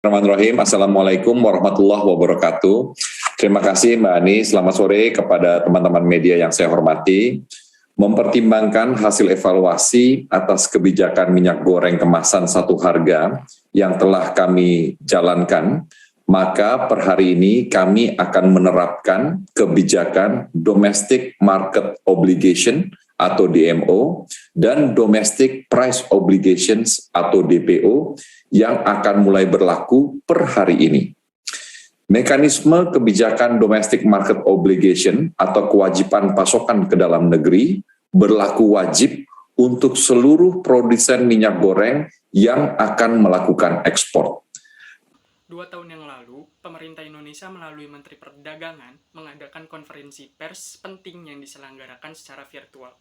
Bismillahirrahmanirrahim. Assalamualaikum warahmatullahi wabarakatuh. Terima kasih Mbak Ani. Selamat sore kepada teman-teman media yang saya hormati. Mempertimbangkan hasil evaluasi atas kebijakan minyak goreng kemasan satu harga yang telah kami jalankan, maka per hari ini kami akan menerapkan kebijakan Domestic Market Obligation atau DMO dan Domestic Price Obligations atau DPO yang akan mulai berlaku per hari ini. Mekanisme kebijakan Domestic Market Obligation atau kewajiban pasokan ke dalam negeri berlaku wajib untuk seluruh produsen minyak goreng yang akan melakukan ekspor. 2 tahun yang lalu, pemerintah Indonesia melalui Menteri Perdagangan mengadakan konferensi pers penting yang diselenggarakan secara virtual.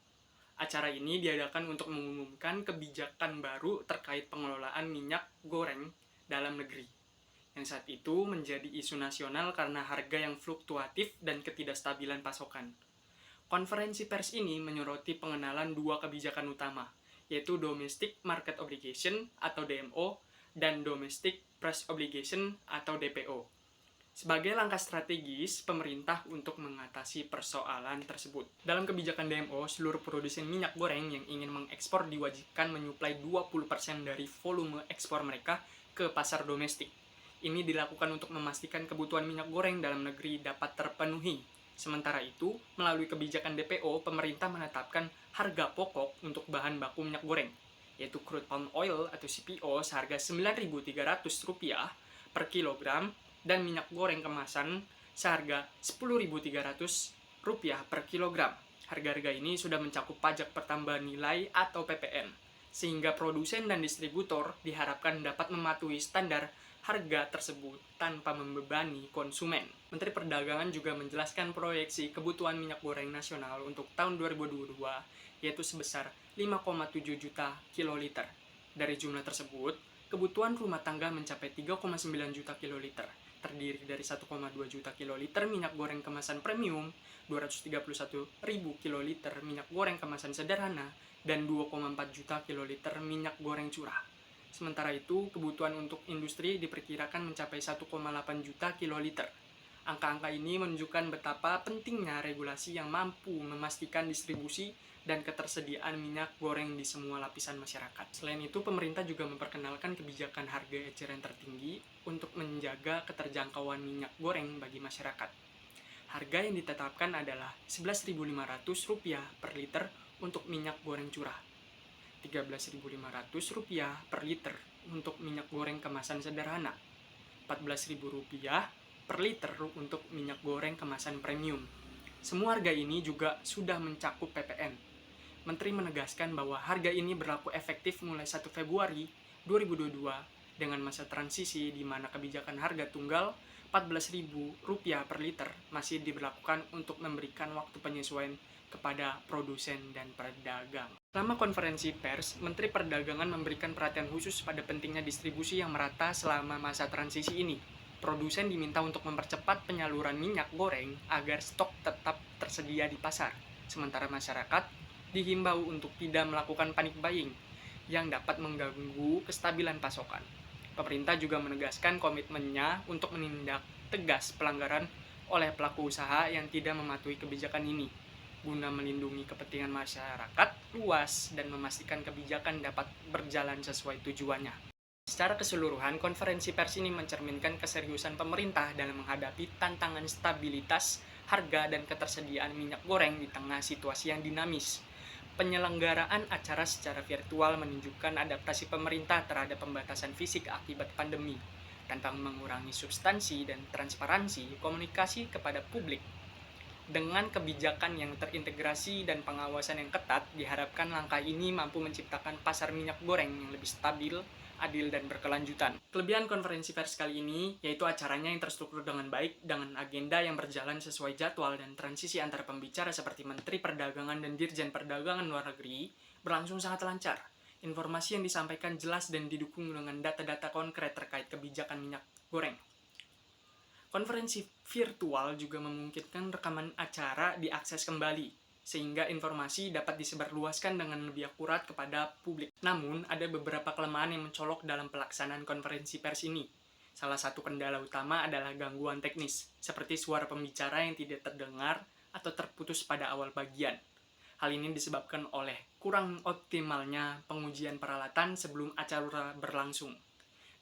Acara ini diadakan untuk mengumumkan kebijakan baru terkait pengelolaan minyak goreng dalam negeri, yang saat itu menjadi isu nasional karena harga yang fluktuatif dan ketidakstabilan pasokan. Konferensi pers ini menyoroti pengenalan 2 kebijakan utama, yaitu Domestic Market Obligation atau DMO dan Domestic Price Obligation atau DPO. Sebagai langkah strategis pemerintah untuk mengatasi persoalan tersebut. Dalam kebijakan DMO, seluruh produsen minyak goreng yang ingin mengekspor diwajibkan menyuplai 20% dari volume ekspor mereka ke pasar domestik. Ini dilakukan untuk memastikan kebutuhan minyak goreng dalam negeri dapat terpenuhi. Sementara itu, melalui kebijakan DPO, pemerintah menetapkan harga pokok untuk bahan baku minyak goreng, yaitu crude palm oil atau CPO seharga Rp9.300 per kilogram dan minyak goreng kemasan seharga Rp10.300 per kilogram. Harga-harga ini sudah mencakup pajak pertambahan nilai atau PPN, sehingga produsen dan distributor diharapkan dapat mematuhi standar harga tersebut tanpa membebani konsumen. Menteri Perdagangan juga menjelaskan proyeksi kebutuhan minyak goreng nasional untuk tahun 2022 yaitu sebesar 5,7 juta kiloliter. Dari jumlah tersebut, kebutuhan rumah tangga mencapai 3,9 juta kiloliter, terdiri dari 1,2 juta kiloliter minyak goreng kemasan premium, 231.000 kiloliter minyak goreng kemasan sederhana, dan 2,4 juta kiloliter minyak goreng curah. Sementara itu, kebutuhan untuk industri diperkirakan mencapai 1,8 juta kiloliter. Angka-angka ini menunjukkan betapa pentingnya regulasi yang mampu memastikan distribusi dan ketersediaan minyak goreng di semua lapisan masyarakat. Selain itu, pemerintah juga memperkenalkan kebijakan harga eceran tertinggi untuk menjaga keterjangkauan minyak goreng bagi masyarakat. Harga yang ditetapkan adalah Rp11.500 per liter untuk minyak goreng curah, Rp13.500 per liter untuk minyak goreng kemasan sederhana, Rp14.000 per liter untuk minyak goreng kemasan premium. Semua harga ini juga sudah mencakup PPN. Menteri menegaskan bahwa harga ini berlaku efektif mulai 1 Februari 2022 dengan masa transisi di mana kebijakan harga tunggal Rp14.000 per liter masih diberlakukan untuk memberikan waktu penyesuaian kepada produsen dan pedagang. Selama konferensi pers, Menteri Perdagangan memberikan perhatian khusus pada pentingnya distribusi yang merata selama masa transisi ini. Produsen diminta untuk mempercepat penyaluran minyak goreng agar stok tetap tersedia di pasar, sementara masyarakat dihimbau untuk tidak melakukan panic buying yang dapat mengganggu kestabilan pasokan. Pemerintah juga menegaskan komitmennya untuk menindak tegas pelanggaran oleh pelaku usaha yang tidak mematuhi kebijakan ini, guna melindungi kepentingan masyarakat luas dan memastikan kebijakan dapat berjalan sesuai tujuannya. Secara keseluruhan, konferensi pers ini mencerminkan keseriusan pemerintah dalam menghadapi tantangan stabilitas harga dan ketersediaan minyak goreng di tengah situasi yang dinamis. Penyelenggaraan acara secara virtual menunjukkan adaptasi pemerintah terhadap pembatasan fisik akibat pandemi, tanpa mengurangi substansi dan transparansi komunikasi kepada publik. Dengan kebijakan yang terintegrasi dan pengawasan yang ketat, diharapkan langkah ini mampu menciptakan pasar minyak goreng yang lebih stabil, adil, dan berkelanjutan. Kelebihan konferensi pers kali ini yaitu acaranya yang terstruktur dengan baik, dengan agenda yang berjalan sesuai jadwal dan transisi antara pembicara seperti Menteri Perdagangan dan Dirjen Perdagangan Luar Negeri berlangsung sangat lancar. Informasi yang disampaikan jelas dan didukung dengan data-data konkret terkait kebijakan minyak goreng. Konferensi virtual juga memungkinkan rekaman acara diakses kembali, sehingga informasi dapat disebarluaskan dengan lebih akurat kepada publik. Namun, ada beberapa kelemahan yang mencolok dalam pelaksanaan konferensi pers ini. Salah satu kendala utama adalah gangguan teknis, seperti suara pembicara yang tidak terdengar atau terputus pada awal bagian. Hal ini disebabkan oleh kurang optimalnya pengujian peralatan sebelum acara berlangsung.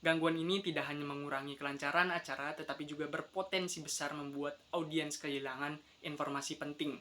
Gangguan ini tidak hanya mengurangi kelancaran acara, tetapi juga berpotensi besar membuat audiens kehilangan informasi penting.